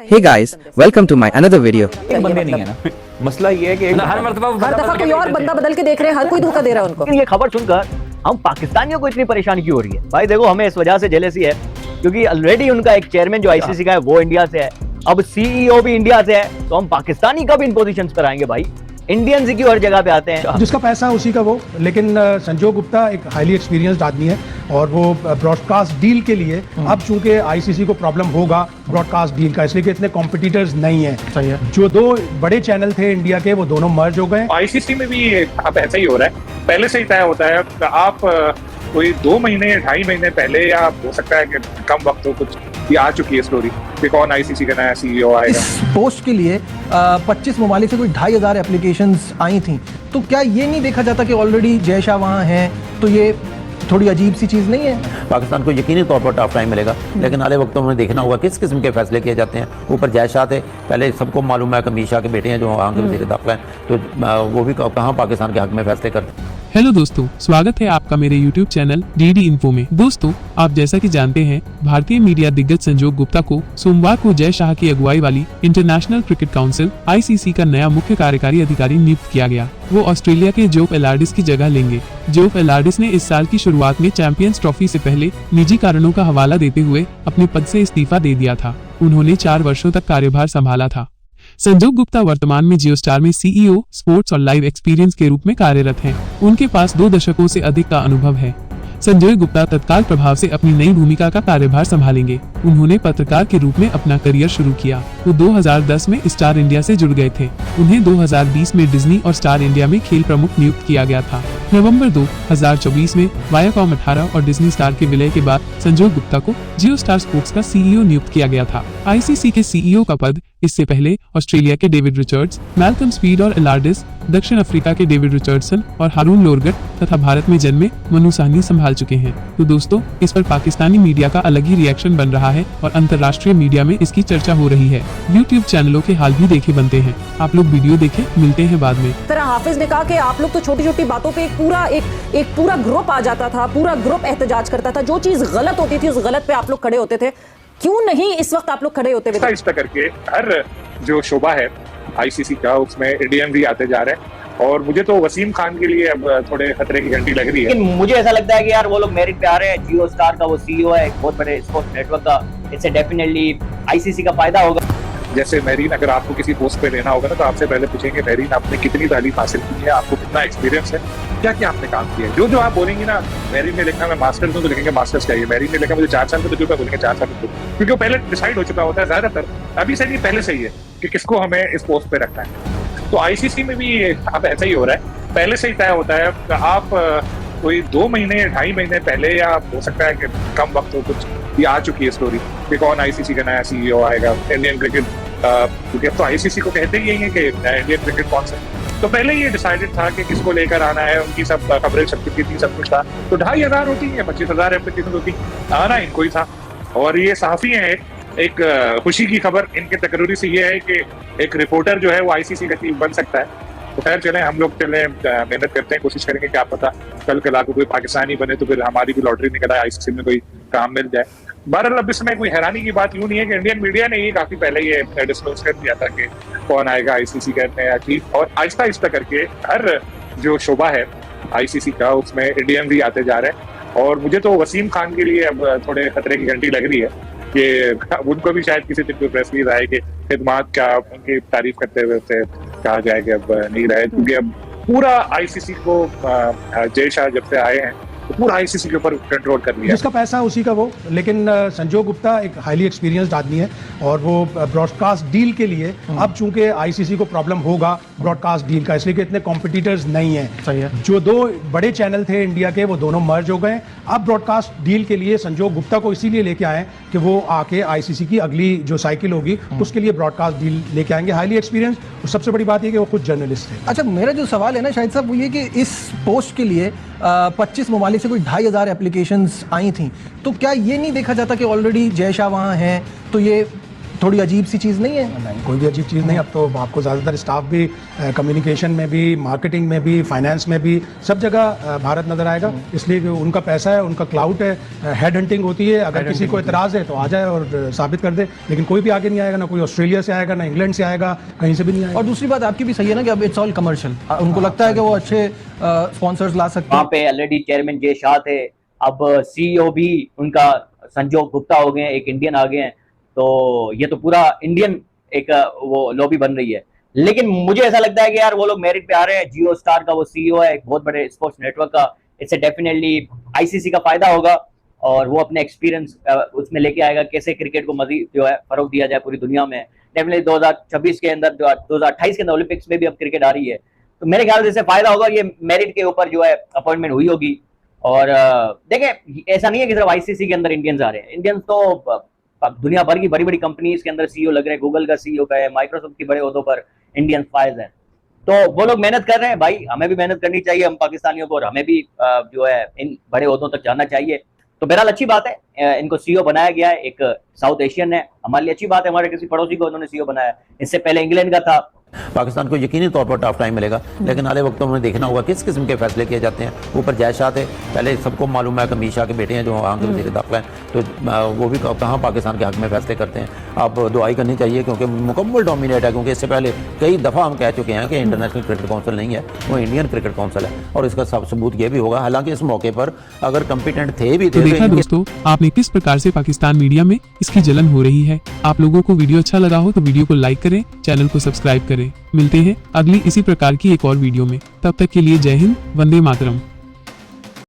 Hey guys, welcome to my another video. एक बंदे नहीं है ना, मसला ये है कि हर दफा कोई और बंदा बदल के देख रहे हैं, हर कोई धोखा दे रहा है उनको। ये खबर सुनकर हम पाकिस्तानियों को इतनी परेशानी क्यों हो रही है? भाई देखो, हमें इस वजह से जेलसी है क्योंकि ऑलरेडी उनका एक चेयरमैन जो आईसीसी का है वो इंडिया से है, अब सीईओ भी इंडिया से है, तो हम पाकिस्तानी कब इन पोजीशंस पर आएंगे भाई? इंडियंस ही क्यों हर जगह पे आते हैं? जिसका पैसा उसी का वो। लेकिन संजय गुप्ता एक हाईली एक्सपीरियंस्ड आदमी है और वो ब्रॉडकास्ट डील के लिए अब चूंकि आईसीसी को प्रॉब्लम होगा ब्रॉडकास्ट डील का, इसलिए कि इतने कॉम्पिटिटर्स नहीं है। सही है। जो दो बड़े चैनल थे इंडिया के वो दोनों मर्ज हो गए। आईसीसी में भी अब ऐसा ही हो रहा है, पहले से ही तय होता है। आप कोई 2 महीने 2.5 महीने पहले, या हो सकता है कि कम वक्त हो, कुछ ये आ चुकी है स्टोरी कि कौन आईसीसी का नया सीईओ आएगा। इस पोस्ट के लिए 25 ममालिक से कोई 2,500 एप्लीकेशंस आई थी, तो क्या ये नहीं देखा जाता कि ऑलरेडी जय शाह वहाँ हैं, तो ये थोड़ी अजीब सी चीज़ नहीं है? पाकिस्तान को यकीनी तौर पर टफ टाइम मिलेगा, लेकिन आने वक्तों में देखना होगा किस किस्म के फैसले किए जाते हैं। ऊपर जय शाह थे, पहले सबको मालूम है कि अमीर शाह के बेटे हैं जो वहाँ के वज़ीर दाखिला हैं, तो वो भी कहाँ पाकिस्तान के हक में फैसले करते हैं। हेलो दोस्तों, स्वागत है आपका मेरे YouTube चैनल डीडी इन्फो में। दोस्तों, आप जैसा कि जानते हैं, भारतीय मीडिया दिग्गज संजोग गुप्ता को सोमवार को जय शाह की अगुवाई वाली इंटरनेशनल क्रिकेट काउंसिल (आईसीसी) का नया मुख्य कार्यकारी अधिकारी नियुक्त किया गया। वो ऑस्ट्रेलिया के जोफ एलार्डिस की जगह लेंगे। जोफ एलार्डिस ने इस साल की शुरुआत में चैंपियंस ट्रॉफी से पहले निजी कारणों का हवाला देते हुए अपने पद से इस्तीफा दे दिया था। उन्होंने 4 वर्षों तक कार्यभार संभाला था। संजोग गुप्ता वर्तमान में जियो स्टार में सीईओ स्पोर्ट्स और लाइव एक्सपीरियंस के रूप में कार्यरत हैं। उनके पास 2 दशकों से अधिक का अनुभव है। संजय गुप्ता तत्काल प्रभाव से अपनी नई भूमिका का कार्यभार संभालेंगे। उन्होंने पत्रकार के रूप में अपना करियर शुरू किया। वो 2010 में स्टार इंडिया से जुड़ गए थे। उन्हें 2020 में डिज्नी और स्टार इंडिया में खेल प्रमुख नियुक्त किया गया था। नवंबर 2024 में वायाकॉम 18 और डिज्नी स्टार के विलय के बाद संजय गुप्ता को जियो स्टार स्पोर्ट्स का सीईओ नियुक्त किया गया था। आईसीसी के सीईओ का पद इससे पहले ऑस्ट्रेलिया के डेविड रिचर्ड्स, मैल्कम स्पीड और एलार्डिस, दक्षिण अफ्रीका के डेविड रिचर्डसन और हारून लोरगट तथा भारत में जन्मे मनु साहनी संभाल चुके हैं। तो दोस्तों, इस पर पाकिस्तानी मीडिया का अलग ही रिएक्शन बन रहा है और अंतर्राष्ट्रीय मीडिया में इसकी चर्चा हो रही है। YouTube चैनलों के हाल भी देखे बनते हैं। आप लोग वीडियो देखें, मिलते हैं बाद में। तरह हाफिज ने कहा कि आप लोग तो छोटी छोटी बातों पे एक पूरा ग्रुप आ जाता था, पूरा ग्रुप एहतजाज करता था। जो चीज गलत होती थी उस गलत पे आप लोग खड़े होते थे। क्यों नहीं इस वक्त आप लोग खड़े होते? इस तरह करके हर जो शोबा है आईसीसी का, उसमें इंडियन भी आते जा रहे हैं, और मुझे तो वसीम खान के लिए अब थोड़े खतरे की घंटी लग रही है। लेकिन मुझे ऐसा लगता है कि यार वो लोग मेरिट पे आ रहे हैं। जियो स्टार का वो सीईओ है, एक बहुत बड़े स्पोर्ट्स नेटवर्क का, इससे डेफिनेटली आईसीसी का फायदा होगा। जैसे मेरीन, अगर आपको किसी पोस्ट पे लेना होगा ना, तो आपसे पहले पूछेंगे मेरीन आपने कितनी तालीम हासिल की है, आपको कितना एक्सपीरियंस है, क्या क्या आपने काम किया है। जो आप बोलेंगे ना, मेरीन ने लिखा मैं मास्टर्स हूं, तो लिखेंगे मास्टर्स चाहिए। मेरीन ने लिखा मुझे 4 साल में तजुर्बा, बोलेंगे 4 साल में, क्योंकि वो पहले डिसाइड हो चुका होता है ज्यादातर। अभी से नहीं, पहले से ही है कि किसको हमें इस पोस्ट पे रखना है। तो आईसीसी में भी अब ऐसा ही हो रहा है, पहले से ही तय होता है। आप कोई 2 महीने 2.5 महीने पहले, या हो सकता है कि कम वक्त हो, कुछ ये आ चुकी है स्टोरी कि कौन आईसीसी का नया सीईओ आएगा। इंडियन क्रिकेट, क्योंकि अब तो आईसीसी को कहते ही है कि इंडियन क्रिकेट कौन सा, तो पहले ये डिसाइडेड था कि किसको लेकर आना है। उनकी सब खबरें, सब थी, सब कुछ था। तो 2,500 होती है, 25,000 एप्लीकेशन होती, आना इनको ही था। और ये सहाफी हैं, एक खुशी की खबर इनके तकरीरी से ये है कि एक रिपोर्टर जो है वो आईसीसी का चीफ बन सकता है। तो खैर चले, हम लोग मेहनत करते हैं, कोशिश करेंगे, क्या पता कल कल को कोई पाकिस्तानी बने तो फिर हमारी भी लॉटरी निकल आए, आईसीसी में कोई काम मिल जाए। बहरहाल अब इसमें कोई हैरानी की बात यूं नहीं है कि इंडियन मीडिया ने ये काफी पहले ये डिस्क्लोज कर दिया था कि कौन आएगा आईसीसी का नया चीफ, और आहिस्ता आहिस्ता करके हर जो शोबा है आईसीसी का, उसमें इंडियन भी आते जा रहे हैं। और मुझे तो वसीम खान के लिए अब थोड़े खतरे की घंटी लग रही है कि उनको भी शायद किसी दिन कोई प्रेस रिलीज आए कि खिदमात क्या उनकी तारीफ करते हुए कहा जाए कि अब नहीं रहे, क्योंकि अब पूरा आईसीसी को जय शाह जब से आए हैं तो पूरा आईसीसी के ऊपर कंट्रोल कर लिया। जिसका पैसा उसी का वो। लेकिन संजय गुप्ता एक हाईली एक्सपीरियंस्ड आदमी है और वो ब्रॉडकास्ट डील के लिए अब चूंकि आईसीसी को प्रॉब्लम होगा ब्रॉडकास्ट डील का, इसलिए कि इतने कॉम्पिटिटर्स नहीं है। सही है। जो 2 बड़े चैनल थे इंडिया के वो दोनों मर्ज हो गए। अब ब्रॉडकास्ट डील के लिए संजय गुप्ता को इसीलिए लेके आए कि वो आके आईसीसी की अगली जो साइकिल होगी उसके लिए ब्रॉडकास्ट डील लेके आएंगे। हाईली एक्सपीरियंस, और सबसे बड़ी बात यह कि वो खुद जर्नलिस्ट थे। अच्छा, मेरा जो सवाल है ना शाहिद साहब, वो ये कि इस पोस्ट के लिए 25 ममालिक से कोई 2,500 एप्लीकेशंस आई थी, तो क्या ये नहीं देखा जाता कि ऑलरेडी जय शाह वहाँ हैं, तो ये थोड़ी अजीब सी चीज़ नहीं है? नहीं, कोई भी अजीब चीज़ नहीं। अब तो आपको ज़्यादातर स्टाफ भी कम्युनिकेशन में भी, मार्केटिंग में भी, फाइनेंस में भी, सब जगह भारत नजर आएगा। इसलिए कि उनका पैसा है, उनका क्लाउड है, हेड हंटिंग होती है। अगर किसी को एतराज़ है तो आ जाए और साबित कर दे, लेकिन कोई भी आगे नहीं आएगा, ना कोई ऑस्ट्रेलिया से आएगा, ना इंग्लैंड से आएगा, कहीं से भी नहीं आएगा। और दूसरी बात आपकी भी सही है ना कि अब इट्स ऑल कमर्शियल, उनको लगता है कि वो अच्छे स्पॉन्सर्स ला सकते वहाँ हैं। पे ऑलरेडी चेयरमैन जय शाह थे, अब सीईओ भी उनका संजोग गुप्ता हो गए हैं, एक इंडियन आ गए हैं, तो ये तो पूरा इंडियन एक वो लॉबी बन रही है। लेकिन मुझे ऐसा लगता है कि यार वो लोग मेरिट पे आ रहे हैं। जियो स्टार का वो सीईओ है, एक बहुत बड़े स्पोर्ट्स नेटवर्क का, इससे डेफिनेटली आईसीसी का फायदा होगा और वो अपने एक्सपीरियंस उसमें लेके आएगा, कैसे क्रिकेट को मजीद जो है फरोग दिया जाए पूरी दुनिया में। डेफिनेटली 2026 के अंदर, 2028 के अंदर ओलंपिक्स में भी अब क्रिकेट आ रही है, तो मेरे ख्याल से इससे फायदा होगा। ये मेरिट के ऊपर जो है अपॉइंटमेंट हुई होगी। और देखें, ऐसा नहीं है कि सिर्फ आईसीसी के अंदर इंडियंस आ रहे हैं, इंडियंस तो दुनिया भर की बड़ी बड़ी कंपनीज के अंदर सीईओ लग रहे हैं। गूगल का सीईओ का है, माइक्रोसॉफ्ट की बड़े ओहदों पर इंडियन फाइज है, तो वो लोग मेहनत कर रहे हैं। भाई हमें भी मेहनत करनी चाहिए, हम पाकिस्तानियों को, और हमें भी जो है इन बड़े ओहदों तक जाना चाहिए। तो बहरहाल अच्छी बात है, इनको सीईओ बनाया गया है, एक साउथ एशियन है, हमारे लिए अच्छी बात है। हमारे किसी पड़ोसी को उन्होंने सीईओ बनाया, इससे पहले इंग्लैंड का था। पाकिस्तान को यकीनी तौर पर टफ टाइम मिलेगा, लेकिन आने वक्तों में देखना होगा किस किस्म के फैसले किए जाते हैं। ऊपर जय शाह थे, पहले सबको मालूम है कि अमीर शाह के बेटे हैं जो वहाँ के वज़ीर दाखिला हैं, तो वो भी कहाँ पाकिस्तान के हक़ में फैसले करते हैं। अब दुआई करनी चाहिए, क्योंकि मुकम्मल डोमिनेट है। क्योंकि इससे पहले कई दफ़ा हम कह चुके हैं कि इंटरनेशनल क्रिकेट काउंसिल नहीं है, वो इंडियन क्रिकेट काउंसिल है, और इसका सबूत ये भी होगा। हालांकि इस मौके पर अगर कंपिटेंट थे भी तो देखा दोस्तों आपने किस प्रकार से पाकिस्तान मीडिया में इसकी जलन हो रही है। आप लोगों को वीडियो अच्छा लगा हो तो वीडियो को लाइक करें, चैनल को सब्सक्राइब करें। मिलते हैं अगली इसी प्रकार की एक और वीडियो में, तब तक के लिए जय हिंद, वंदे मातरम।